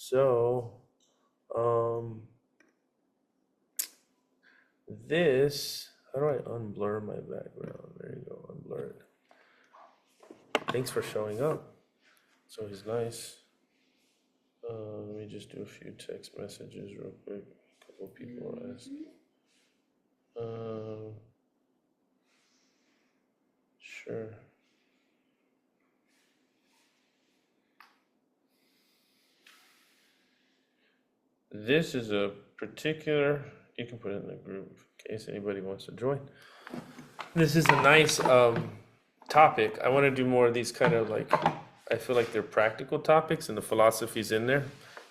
So, this, how do I unblur my background? There you go, unblur it. Thanks for showing up. It's always nice. Let me just do a few text messages real quick. A couple of people are asking. Sure. This is a particular, you can put it in the group in case anybody wants to join. This is a nice topic. I want to do more of these kind of like, I feel like they're practical topics and the philosophy's in there.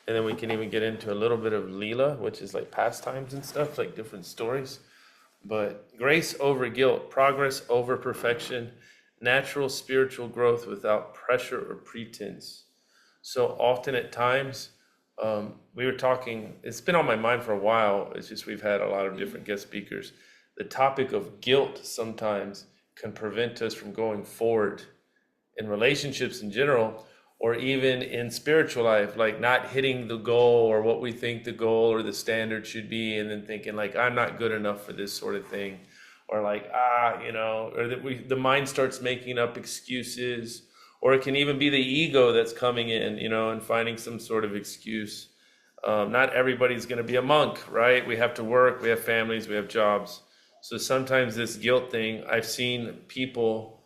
And then we can even get into a little bit of Leela, which is like pastimes and stuff, like different stories. But grace over guilt, progress over perfection, natural spiritual growth without pressure or pretense. So often at times, we were talking, it's been on my mind for a while. It's just we've had a lot of different guest speakers. The topic of guilt sometimes can prevent us from going forward in relationships in general, or even in spiritual life, like not hitting the goal or what we think the goal or the standard should be, and then thinking like, I'm not good enough for this sort of thing, or like, or that the mind starts making up excuses, or it can even be the ego that's coming in, and finding some sort of excuse. Not everybody's going to be a monk, right? We have to work, we have families, we have jobs. So sometimes this guilt thing, I've seen people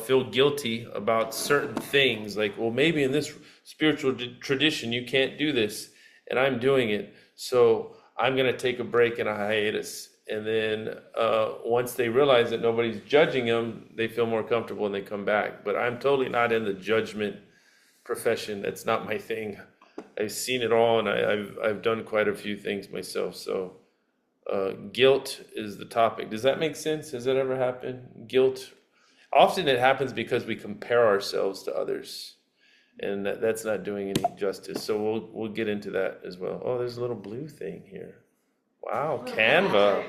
feel guilty about certain things, like, well, maybe in this spiritual tradition you can't do this, and I'm doing it, so I'm going to take a break and a hiatus. And then once they realize that nobody's judging them, they feel more comfortable and they come back. But I'm totally not in the judgment profession. That's not my thing. I've seen it all, and I've done quite a few things myself. So guilt is the topic. Does that make sense? Has that ever happened? Guilt. Often it happens because we compare ourselves to others, and that's not doing any justice. So we'll get into that as well. Oh, there's a little blue thing here. Wow, Canva.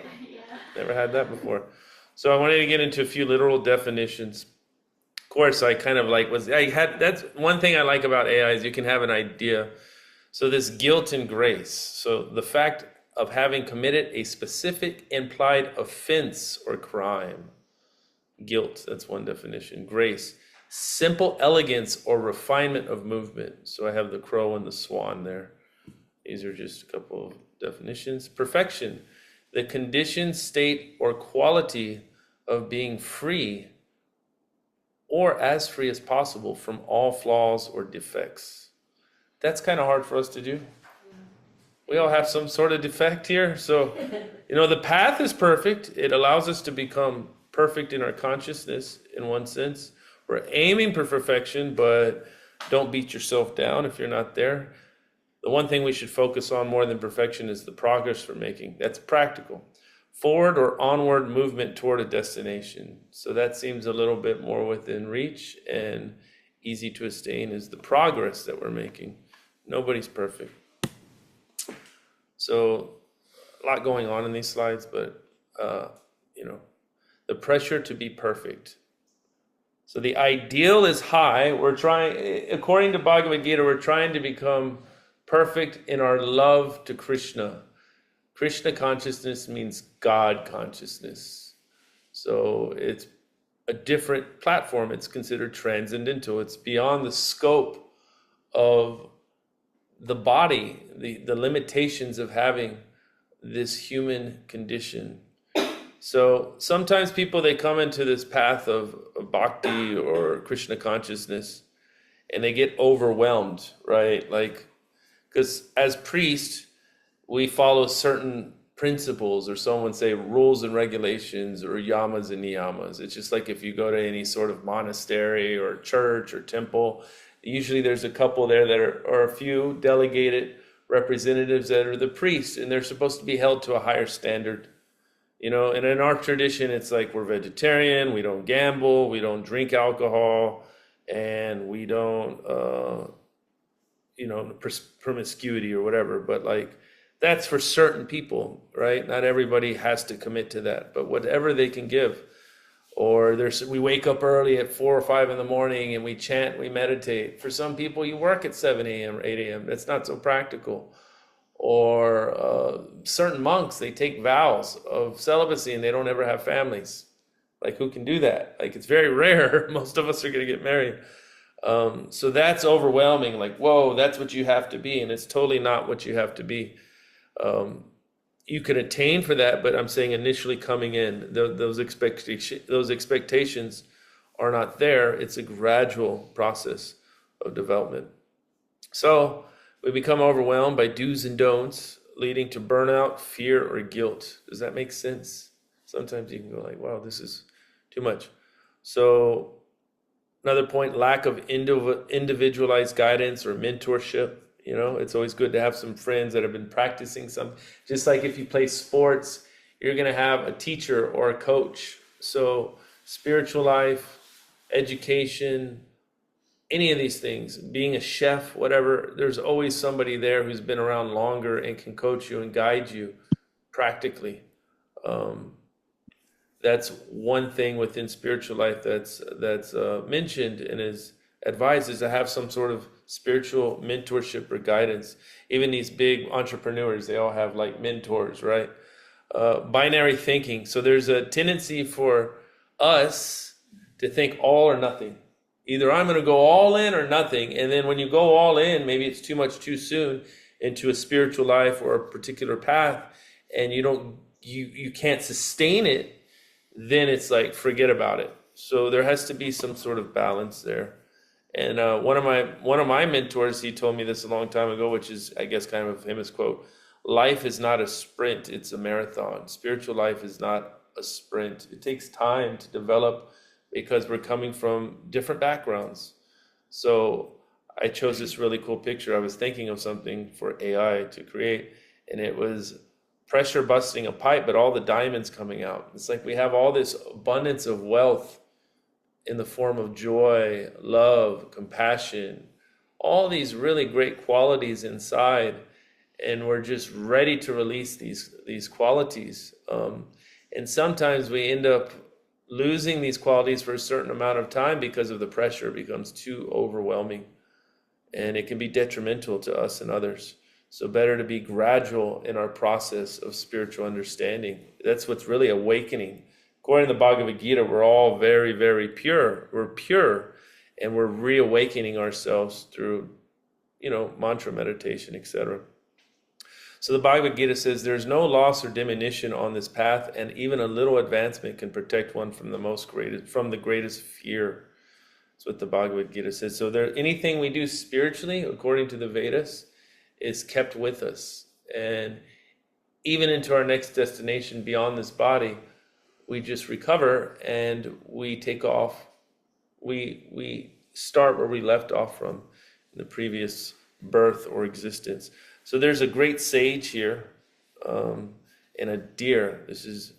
Never had that before. So I wanted to get into a few literal definitions. Of course, I kind of like that's one thing I like about AI is you can have an idea. So this guilt and grace. So the fact of having committed a specific implied offense or crime. Guilt, that's one definition. Grace, simple elegance or refinement of movement. So I have the crow and the swan there. These are just a couple of definitions. Perfection, the condition, state, or quality of being free, or as free as possible from all flaws or defects. That's kind of hard for us to do. We all have some sort of defect here. So, the path is perfect. It allows us to become perfect in our consciousness in one sense. We're aiming for perfection, but don't beat yourself down if you're not there. The one thing we should focus on more than perfection is the progress we're making. That's practical. Forward or onward movement toward a destination. So that seems a little bit more within reach and easy to attain is the progress that we're making. Nobody's perfect. So a lot going on in these slides, but the pressure to be perfect. So the ideal is high. We're trying, according to Bhagavad Gita, we're trying to become perfect in our love to Krishna. Krishna consciousness means God consciousness. So it's a different platform. It's considered transcendental. It's beyond the scope of the body, the limitations of having this human condition. So sometimes people, they come into this path of bhakti or Krishna consciousness and they get overwhelmed, right? Like, because as priests, we follow certain principles, or someone say rules and regulations, or yamas and niyamas. It's just like if you go to any sort of monastery or church or temple, usually there's a couple there that are, or a few delegated representatives that are the priests, and they're supposed to be held to a higher standard. And in our tradition, it's like we're vegetarian, we don't gamble, we don't drink alcohol, and we don't, promiscuity or whatever. But like, that's for certain people, right? Not everybody has to commit to that, but whatever they can give. Or we wake up early at 4 or 5 in the morning and we chant, we meditate. For some people, you work at 7 a.m. or 8 a.m. That's not so practical. Or certain monks, they take vows of celibacy and they don't ever have families. Like, who can do that? Like, it's very rare. Most of us are going to get married. So that's overwhelming. Like, whoa, that's what you have to be. And it's totally not what you have to be. You can attain for that, but I'm saying initially coming in, those expectations are not there. It's a gradual process of development. So we become overwhelmed by do's and don'ts, leading to burnout, fear, or guilt. Does that make sense? Sometimes you can go like, wow, this is too much. So another point, lack of individualized guidance or mentorship. You know, it's always good to have some friends that have been practicing some. Just like if you play sports, you're going to have a teacher or a coach. So spiritual life, education, any of these things, being a chef, whatever, there's always somebody there who's been around longer and can coach you and guide you practically. That's one thing within spiritual life that's mentioned and is advised, is to have some sort of spiritual mentorship or guidance. Even these big entrepreneurs, they all have like mentors, right? Binary thinking. So there's a tendency for us to think all or nothing. Either I'm going to go all in or nothing. And then when you go all in, maybe it's too much too soon into a spiritual life or a particular path, and you can't sustain it, then it's like, forget about it. So there has to be some sort of balance there. And one of my mentors, he told me this a long time ago, which is, I guess, kind of a famous quote: life is not a sprint, it's a marathon. Spiritual life is not a sprint. It takes time to develop because we're coming from different backgrounds. So I chose this really cool picture. I was thinking of something for AI to create, and it was pressure busting a pipe, but all the diamonds coming out. It's like we have all this abundance of wealth in the form of joy, love, compassion, all these really great qualities inside, and we're just ready to release these qualities. And sometimes we end up losing these qualities for a certain amount of time because of the pressure. It becomes too overwhelming, and it can be detrimental to us and others. So better to be gradual in our process of spiritual understanding. That's what's really awakening. According to the Bhagavad Gita, we're all very, very pure. We're pure, and we're reawakening ourselves through, mantra meditation, etc. So the Bhagavad Gita says there's no loss or diminution on this path, and even a little advancement can protect one from the greatest fear. That's what the Bhagavad Gita says. So anything we do spiritually, according to the Vedas, is kept with us. And even into our next destination beyond this body, we just recover and we take off. We start where we left off from in the previous birth or existence. So there's a great sage here, and a deer. This is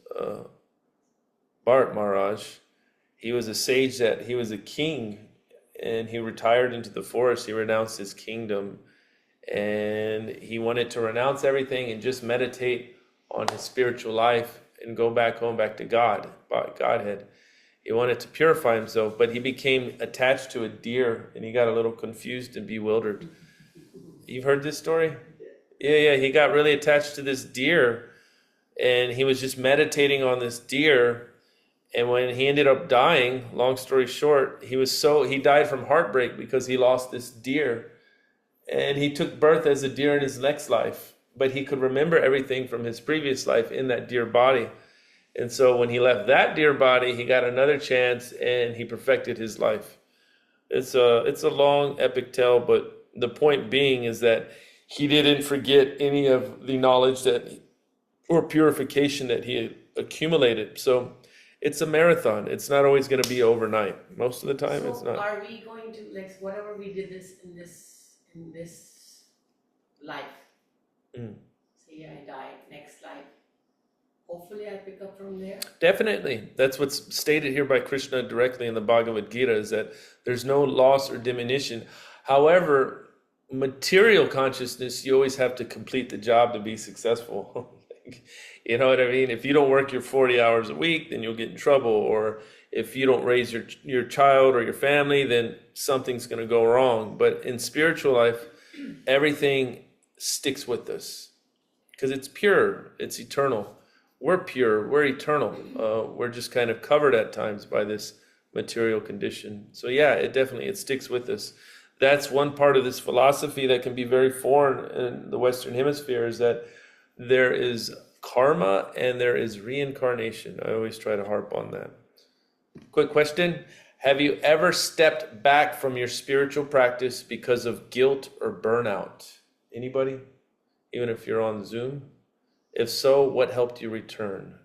Bharat Maharaj. He was a sage he was a king, and he retired into the forest. He renounced his kingdom, and he wanted to renounce everything and just meditate on his spiritual life and go back home, back to Godhead. He wanted to purify himself, but he became attached to a deer, and he got a little confused and bewildered. You've heard this story? Yeah. He got really attached to this deer, and he was just meditating on this deer. And when he ended up dying, long story short, he died from heartbreak because he lost this deer. And he took birth as a deer in his next life, but he could remember everything from his previous life in that deer body. And so when he left that deer body, he got another chance and he perfected his life. It's a long epic tale, but the point being is that he didn't forget any of the knowledge or purification that he had accumulated. So it's a marathon. It's not always going to be overnight. Most of the time, it's not. Are we going to, like, whatever we did in this life? Say I die, next life. Hopefully I pick up from there. Definitely. That's what's stated here by Krishna directly in the Bhagavad Gita, is that there's no loss or diminution. However, material consciousness, you always have to complete the job to be successful. You know what I mean? If you don't work your 40 hours a week, then you'll get in trouble. Or if you don't raise your child or your family, then something's going to go wrong. But in spiritual life, everything sticks with us because it's pure, it's eternal. We're pure, we're eternal. We're just kind of covered at times by this material condition. So yeah, it sticks with us. That's one part of this philosophy that can be very foreign in the Western Hemisphere, is that there is karma and there is reincarnation. I always try to harp on that. Quick question. Have you ever stepped back from your spiritual practice because of guilt or burnout? Anybody? Even if you're on Zoom? If so, what helped you return?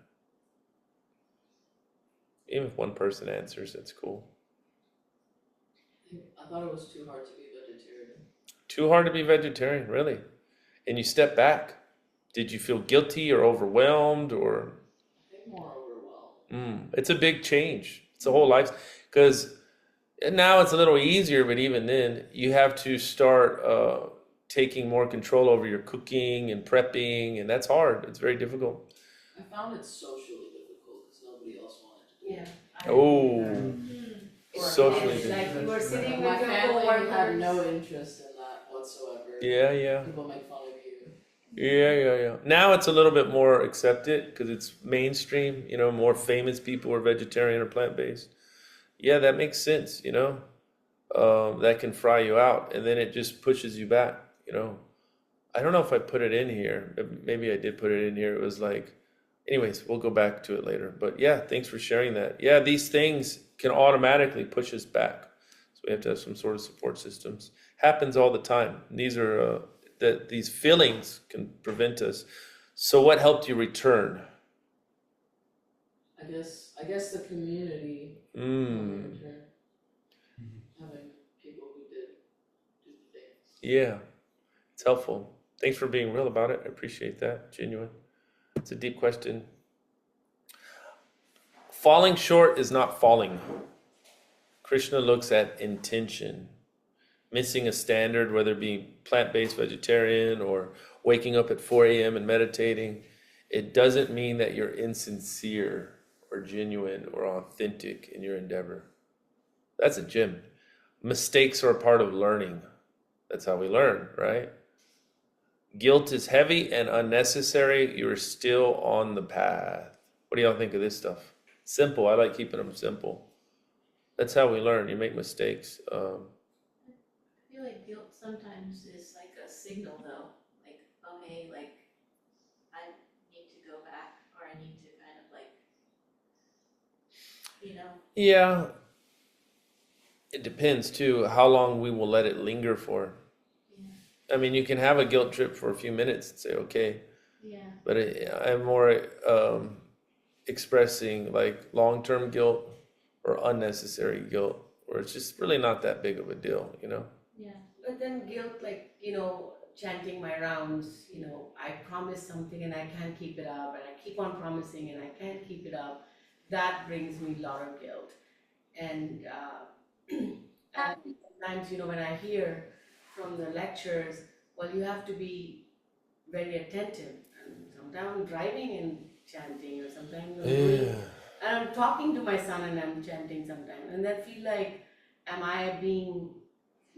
Even if one person answers, that's cool. I thought it was too hard to be vegetarian. Too hard to be vegetarian, really? And you step back. Did you feel guilty or overwhelmed, or? I think more overwhelmed. It's a big change. It's a whole life, because now it's a little easier, but even then, you have to start taking more control over your cooking and prepping, and that's hard. It's very difficult. I found it socially difficult because nobody else wanted to do it. Yeah. Oh, socially It's like difficult. you were sitting My with your family coworkers. had no interest in that whatsoever. Yeah. People make fun of you. Yeah. Now it's a little bit more accepted because it's mainstream. More famous people are vegetarian or plant-based. Yeah, that makes sense. That can fry you out, and then it just pushes you back. I don't know if I put it in here. Maybe I did put it in here. It was like, anyways, we'll go back to it later. But yeah, thanks for sharing that. Yeah, these things can automatically push us back. So we have to have some sort of support systems. Happens all the time. These are these feelings can prevent us. So what helped you return? I guess the community helped me return. Having people who did do the things. Yeah, it's helpful. Thanks for being real about it. I appreciate that. Genuine. It's a deep question. Falling short is not falling. Krishna looks at intention. Missing a standard, whether it be plant-based vegetarian or waking up at 4 a.m. and meditating, it doesn't mean that you're insincere or genuine or authentic in your endeavor. That's a gem. Mistakes are a part of learning. That's how we learn, right? Guilt is heavy and unnecessary. You're still on the path. What do y'all think of this stuff? Simple. I like keeping them simple. That's how we learn. You make mistakes. I feel like guilt sometimes is like a signal though, like, oh hey, like I need to go back, or I need to kind of like, Yeah. It depends too how long we will let it linger for. Yeah. I mean, you can have a guilt trip for a few minutes and say, okay. Yeah. But I'm more expressing like long-term guilt or unnecessary guilt, where it's just really not that big of a deal, Yeah. But then guilt, like, chanting my rounds, I promise something and I can't keep it up, and I keep on promising and I can't keep it up. That brings me a lot of guilt. And sometimes, when I hear from the lectures, well, you have to be very attentive. And sometimes I'm driving and chanting, or sometimes and I'm talking to my son and I'm chanting sometimes. And I feel like, am I being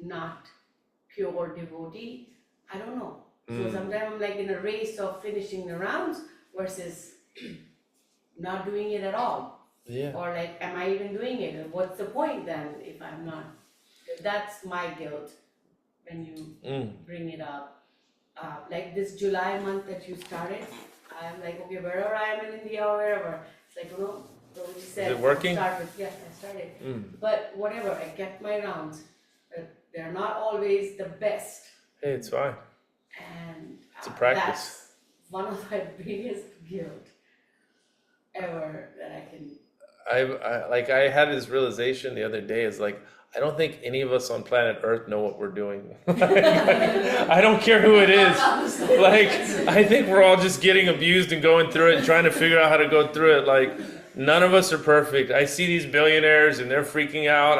not pure devotee? I don't know. So sometimes I'm like in a race of finishing the rounds versus not doing it at all. Yeah. Or like, am I even doing it? And what's the point then if I'm not? That's my guilt when you bring it up. Like this July month that you started, I'm like, okay, wherever I am in India or wherever, it's like, so you said, Is it working? Yes, I started. But whatever, I kept my rounds. They're not always the best. Hey, it's fine. And It's a practice. that's one of my biggest guilt ever that I can. I had this realization the other day, is like, I don't think any of us on planet Earth know what we're doing. I don't care who it is. Like, I think we're all just getting abused and going through it and trying to figure out how to go through it. Like, none of us are perfect. I see these billionaires and they're freaking out.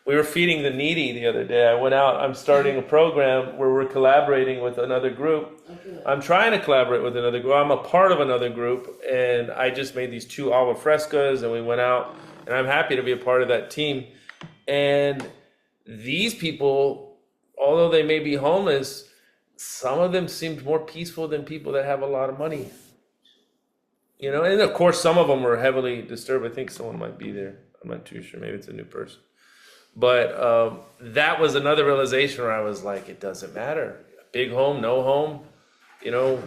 We were feeding the needy the other day. I went out, I'm starting a program where we're collaborating with another group. Okay. I'm trying to collaborate with another group. I'm a part of another group, and I just made these 2 agua frescas, and we went out And I'm happy to be a part of that team. And these people, although they may be homeless, some of them seemed more peaceful than people that have a lot of money. You know, and of course, some of them were heavily disturbed. I think someone might be there. I'm not too sure. Maybe it's a new person. But that was another realization where I was like, it doesn't matter. Big home, no home, you know,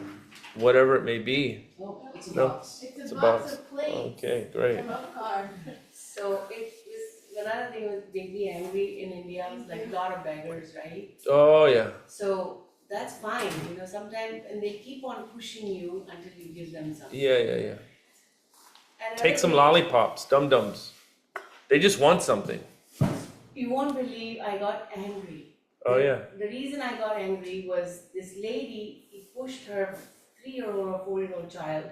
whatever it may be. Oh, it's a No. box. It's a a box box. of plates Okay, great. from a car. So it was another thing with being angry in India was like a lot of beggars, right? Oh, yeah. So that's fine, you know, sometimes, and they keep on pushing you until you give them something. Yeah. And Take another some thing, lollipops, dum-dums. They just want something. you won't believe I got angry. Oh, yeah. The reason I got angry was this lady, he pushed her 3-year-old or 4-year-old child,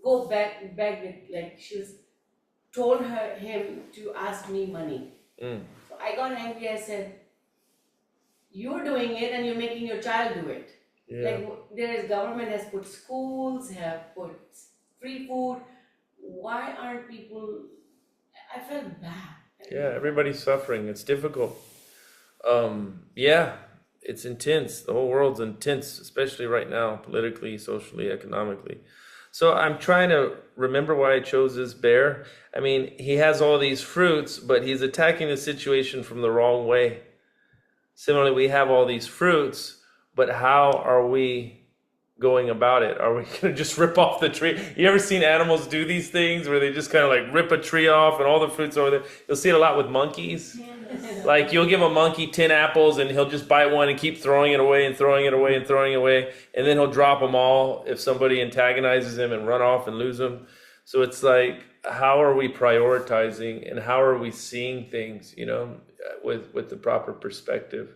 go beg with, like, she was, told him to ask me money. Mm. So I got angry, I said, you're doing it and you're making your child do it. Yeah. Like, government has put schools, have put free food, why aren't people, I felt bad. Yeah, everybody's suffering. It's difficult. Yeah, it's intense. The whole world's intense, especially right now, politically, socially, economically. So I'm trying to remember why I chose this bear. I mean, he has all these fruits, but he's attacking the situation from the wrong way. Similarly, we have all these fruits, but how are we going about it? Are we going to just rip off the tree? You ever seen animals do these things where they just kind of like rip a tree off and all the fruits over there? You'll see it a lot with monkeys. Like you'll give a monkey 10 apples and he'll just bite one and keep throwing it away and throwing it away and throwing it away. And then he'll drop them all if somebody antagonizes him and run off and lose them. So it's like, how are we prioritizing and how are we seeing things, you know, with the proper perspective?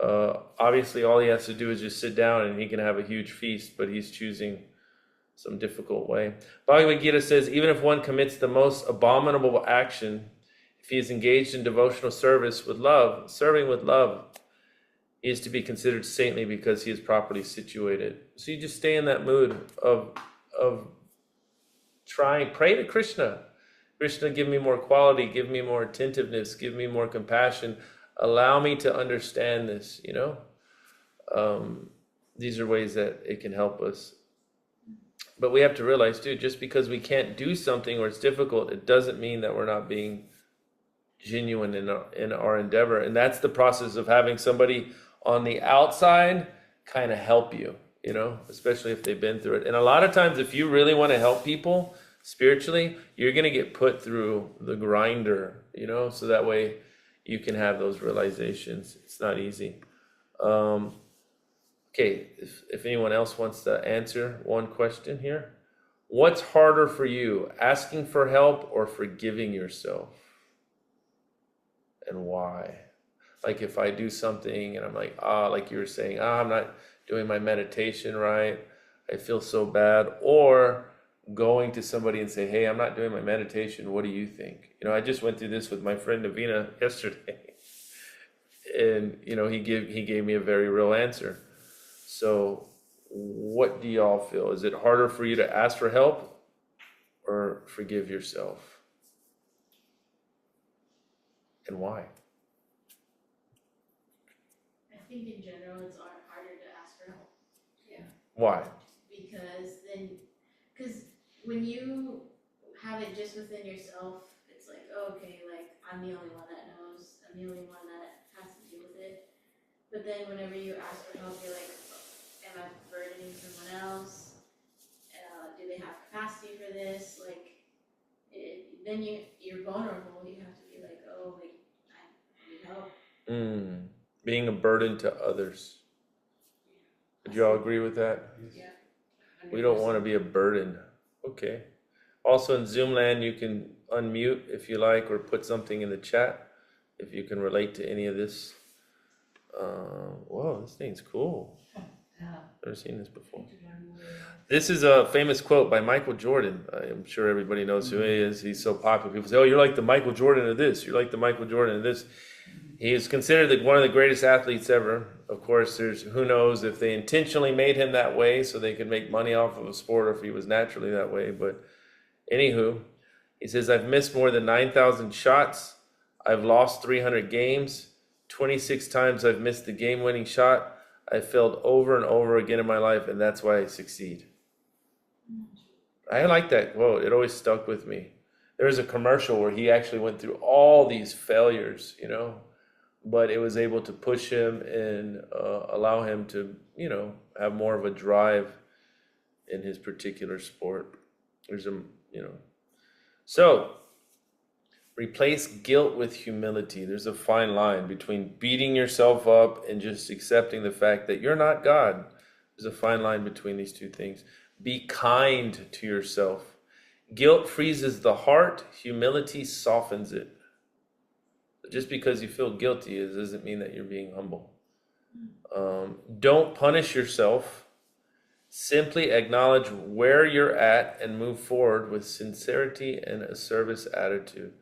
Obviously, all he has to do is just sit down and he can have a huge feast, but he's choosing some difficult way. Bhagavad Gita says, even if one commits the most abominable action, if he is engaged in devotional service with love, serving with love, he is to be considered saintly because he is properly situated. So you just stay in that mood of trying, pray to Krishna. Krishna, give me more quality, give me more attentiveness, give me more compassion. Allow me to understand this, you know. These are ways that it can help us. But we have to realize, too, just because we can't do something or it's difficult, it doesn't mean that we're not being genuine in our endeavor. And that's the process of having somebody on the outside kind of help you, you know, especially if they've been through it. And a lot of times, if you really want to help people spiritually, you're going to get put through the grinder, you know, so that way you can have those realizations. It's not easy. Okay, if anyone else wants to answer one question here. What's harder for you, asking for help or forgiving yourself? And why? Like if I do something and I'm like, like you were saying, I'm not doing my meditation right, I feel so bad. Or going to somebody and say, hey, I'm not doing my meditation, what do you think? You know, I just went through this with my friend Navina yesterday. And, you know, he gave me a very real answer. So what do y'all feel? Is it harder for you to ask for help or forgive yourself? And why? I think in general it's harder to ask for help. Yeah. Because when you have it just within yourself, it's like, oh, okay, like I'm the only one that knows, I'm the only one that has to deal with it. But then whenever you ask for help, you're like, am I burdening someone else? Do they have capacity for this? Like, then you're vulnerable. You have to be like, oh, like I need help. Being a burden to others. Would you all agree with that? Yeah. We don't want to be a burden. Okay. Also in Zoom land, you can unmute if you like or put something in the chat if you can relate to any of this. Whoa, this thing's cool. Yeah. Never seen this before. This is a famous quote by Michael Jordan. I'm sure everybody knows who he is. He's so popular. People say, oh, you're like the Michael Jordan of this. You're like the Michael Jordan of this. He is considered one of the greatest athletes ever. Of course, who knows if they intentionally made him that way so they could make money off of a sport or if he was naturally that way. But anywho, He says, I've missed more than 9,000 shots. I've lost 300 games. 26 times I've missed the game-winning shot. I failed over and over again in my life, and that's why I succeed. I like that quote. It always stuck with me. There was a commercial where he actually went through all these failures, but it was able to push him and allow him to, have more of a drive in his particular sport. So replace guilt with humility. There's a fine line between beating yourself up and just accepting the fact that you're not God. There's a fine line between these two things. Be kind to yourself. Guilt freezes the heart. Humility softens it. Just because you feel guilty doesn't mean that you're being humble. Don't punish yourself. Simply acknowledge where you're at and move forward with sincerity and a service attitude.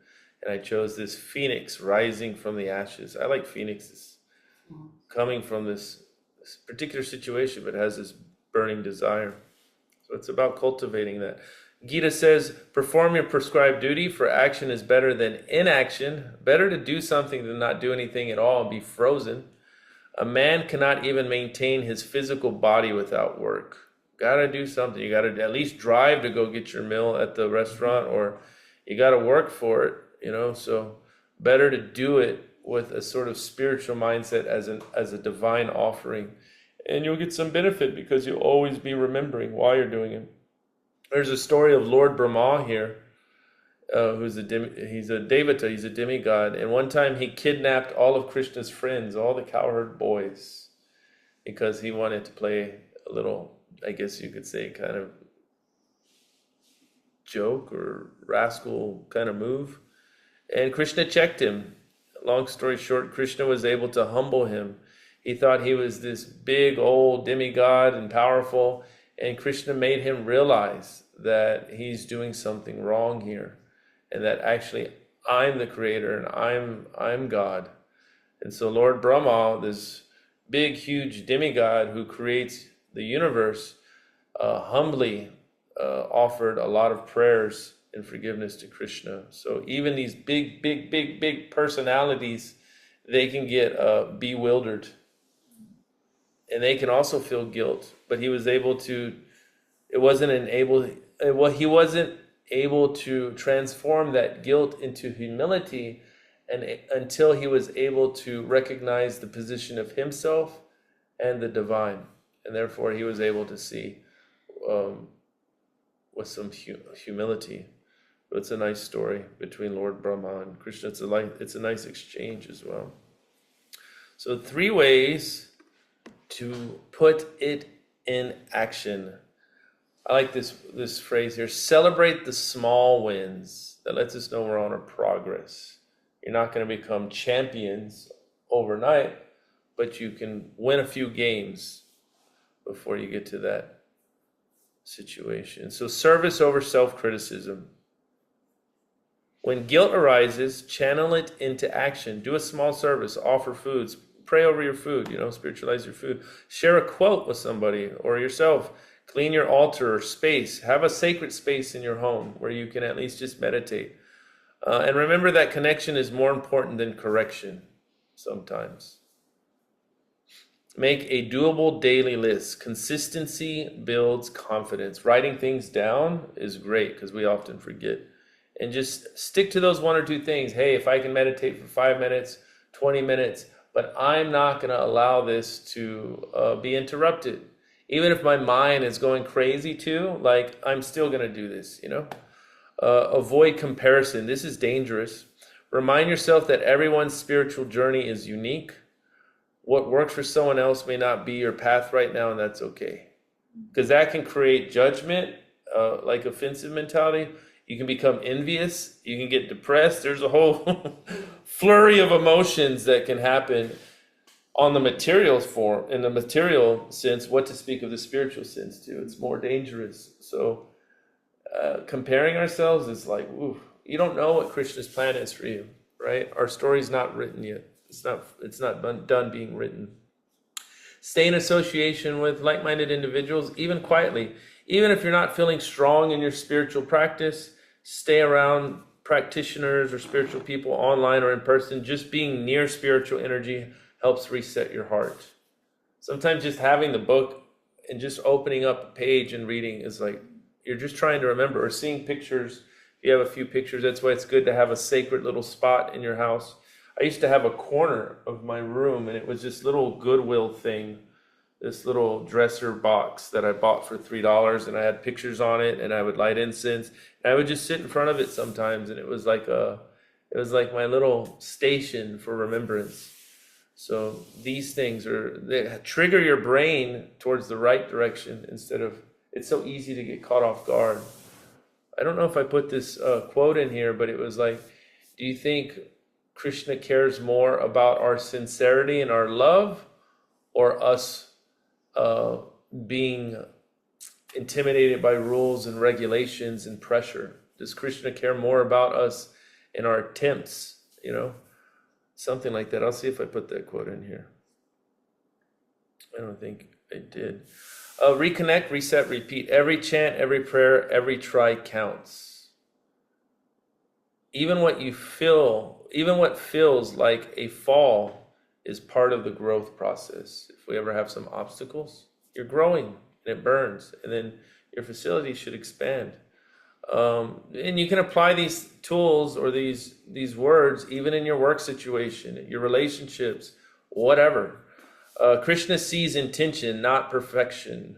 And I chose this phoenix rising from the ashes. I like phoenixes coming from this particular situation, but has this burning desire. So it's about cultivating that. Gita says, perform your prescribed duty, for action is better than inaction. Better to do something than not do anything at all and be frozen. A man cannot even maintain his physical body without work. Gotta do something. You gotta at least drive to go get your meal at the restaurant, or you gotta work for it, so better to do it with a sort of spiritual mindset as a divine offering. And you'll get some benefit because you'll always be remembering why you're doing it. There's a story of Lord Brahma here, he's a devata, he's a demigod. And one time he kidnapped all of Krishna's friends, all the cowherd boys, because he wanted to play a little, I guess you could say, kind of joke or rascal kind of move. And Krishna checked him. Long story short, Krishna was able to humble him. He thought he was this big old demigod and powerful, and Krishna made him realize that he's doing something wrong here, and that actually I'm the creator and I'm God. And so Lord Brahma, this big, huge demigod who creates the universe, humbly offered a lot of prayers and forgiveness to Krishna. So even these big personalities, they can get bewildered. And they can also feel guilt. But he was able to, he wasn't able to transform that guilt into humility until he was able to recognize the position of himself and the divine. And therefore he was able to see with some humility. But it's a nice story between Lord Brahma and Krishna. It's a nice exchange as well. So 3 ways to put it in action. I like this phrase here. Celebrate the small wins. That lets us know we're on our progress. You're not going to become champions overnight, but you can win a few games before you get to that situation. So service over self-criticism. When guilt arises, channel it into action. Do a small service, offer foods, pray over your food, spiritualize your food. Share a quote with somebody or yourself. Clean your altar or space. Have a sacred space in your home where you can at least just meditate. And remember that connection is more important than correction sometimes. Make a doable daily list. Consistency builds confidence. Writing things down is great because we often forget. And just stick to those 1 or 2 things. Hey, if I can meditate for 5 minutes, 20 minutes, but I'm not going to allow this to be interrupted. Even if my mind is going crazy too, I'm still going to do this, Avoid comparison. This is dangerous. Remind yourself that everyone's spiritual journey is unique. What works for someone else may not be your path right now, and that's okay. Because that can create judgment, like offensive mentality. You can become envious. You can get depressed. There's a whole flurry of emotions that can happen on the material form, in the material sense, what to speak of the spiritual sense too. It's more dangerous. So comparing ourselves is like, ooh, you don't know what Krishna's plan is for you, right? Our story's not written yet. It's not done being written. Stay in association with like-minded individuals, even quietly. Even if you're not feeling strong in your spiritual practice, stay around practitioners or spiritual people online or in person. Just being near spiritual energy helps reset your heart. Sometimes just having the book and just opening up a page and reading is like, you're just trying to remember, or seeing pictures. If you have a few pictures, that's why it's good to have a sacred little spot in your house. I used to have a corner of my room, and it was this little Goodwill thing, this little dresser box that I bought for $3, and I had pictures on it, and I would light incense, and I would just sit in front of it sometimes, and it was like my little station for remembrance. So these things they trigger your brain towards the right direction instead of, it's so easy to get caught off guard. I don't know if I put this quote in here, but it was like, do you think Krishna cares more about our sincerity and our love, or us being intimidated by rules and regulations and pressure? Does Krishna care more about us and our attempts, something like that? I'll see if I put that quote in here. I don't think I did. Reconnect, reset, repeat. Every chant, every prayer, every try counts. Even what feels like a fall is part of the growth process. If we ever have some obstacles, you're growing and it burns, and then your facility should expand. And you can apply these tools or these words even in your work situation, your relationships, whatever. Krishna sees intention, not perfection.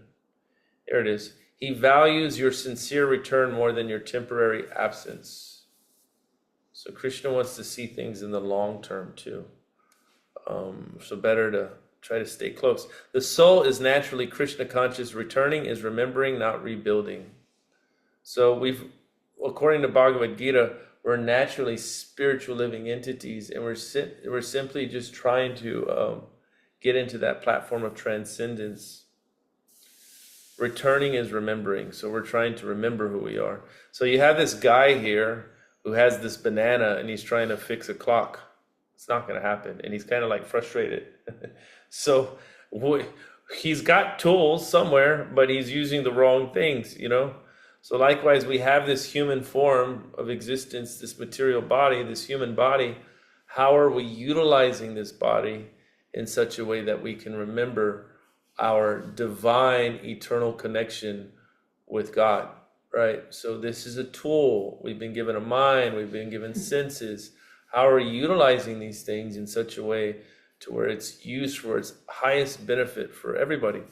There it is. He values your sincere return more than your temporary absence. So Krishna wants to see things in the long term too. So better to try to stay close. The soul is naturally Krishna conscious. Returning is remembering, not rebuilding. So according to Bhagavad Gita, we're naturally spiritual living entities, and we're simply just trying to get into that platform of transcendence. Returning is remembering. So we're trying to remember who we are. So you have this guy here who has this banana, and he's trying to fix a clock. It's not going to happen. And he's kind of like frustrated. So he's got tools somewhere, but he's using the wrong things, So likewise, we have this human form of existence, this material body, this human body. How are we utilizing this body in such a way that we can remember our divine eternal connection with God, right? So this is a tool. We've been given a mind, we've been given senses. How are we utilizing these things in such a way to where it's used for its highest benefit for everybody?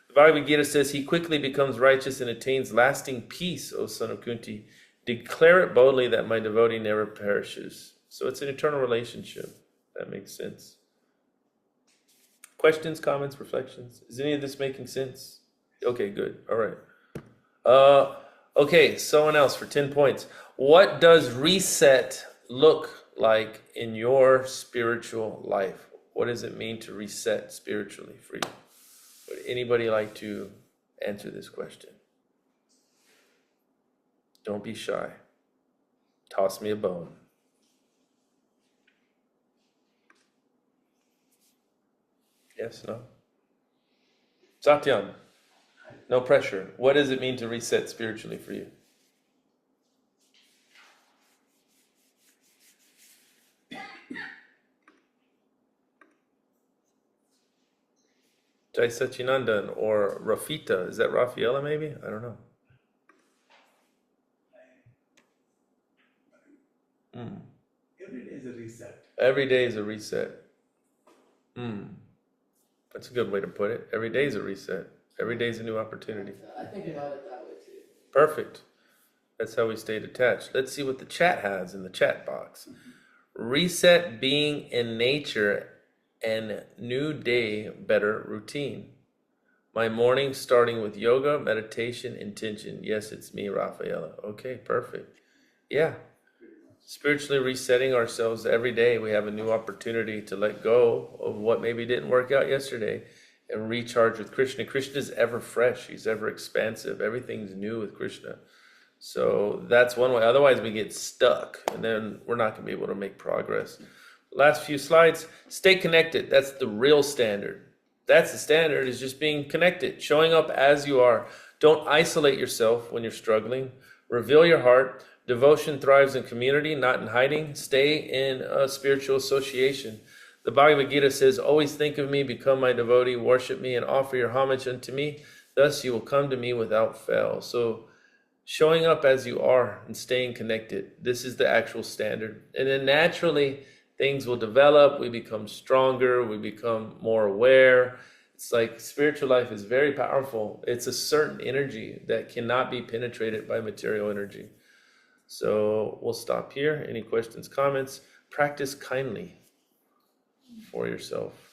The Bhagavad Gita says, he quickly becomes righteous and attains lasting peace, O son of Kunti. Declare it boldly that my devotee never perishes. So it's an eternal relationship. That makes sense. Questions, comments, reflections? Is any of this making sense? Okay, good. All right. Okay, someone else for 10 points. What does reset look like in your spiritual life? What does it mean to reset spiritually for you? Would anybody like to answer this question? Don't be shy. Toss me a bone. Yes, no? Satyan, no pressure. What does it mean to reset spiritually for you? Jai Sachinandan or Rafita. Is that Rafaela maybe? I don't know. Every day is a reset. Every day is a reset. That's a good way to put it. Every day is a reset. Every day is a new opportunity. I think about it that way too. Perfect. That's how we stay detached. Let's see what the chat has in the chat box. Reset being in nature and new day better routine. My morning starting with yoga, meditation, intention. Yes, it's me, Rafaela. Okay, perfect. Yeah. Spiritually resetting ourselves every day. We have a new opportunity to let go of what maybe didn't work out yesterday and recharge with Krishna. Krishna is ever fresh. He's ever expansive. Everything's new with Krishna. So that's one way. Otherwise, we get stuck, and then we're not going to be able to make progress. Last few slides. Stay connected. That's the real standard. That's the standard, is just being connected, showing up as you are. Don't isolate yourself when you're struggling. Reveal your heart. Devotion thrives in community, not in hiding. Stay in a spiritual association. The Bhagavad Gita says, always think of me, become my devotee, worship me, and offer your homage unto me. Thus you will come to me without fail. So showing up as you are and staying connected, this is the actual standard. And then naturally, things will develop. We become stronger. We become more aware. It's like spiritual life is very powerful. It's a certain energy that cannot be penetrated by material energy. So we'll stop here. Any questions, comments? Practice kindly for yourself.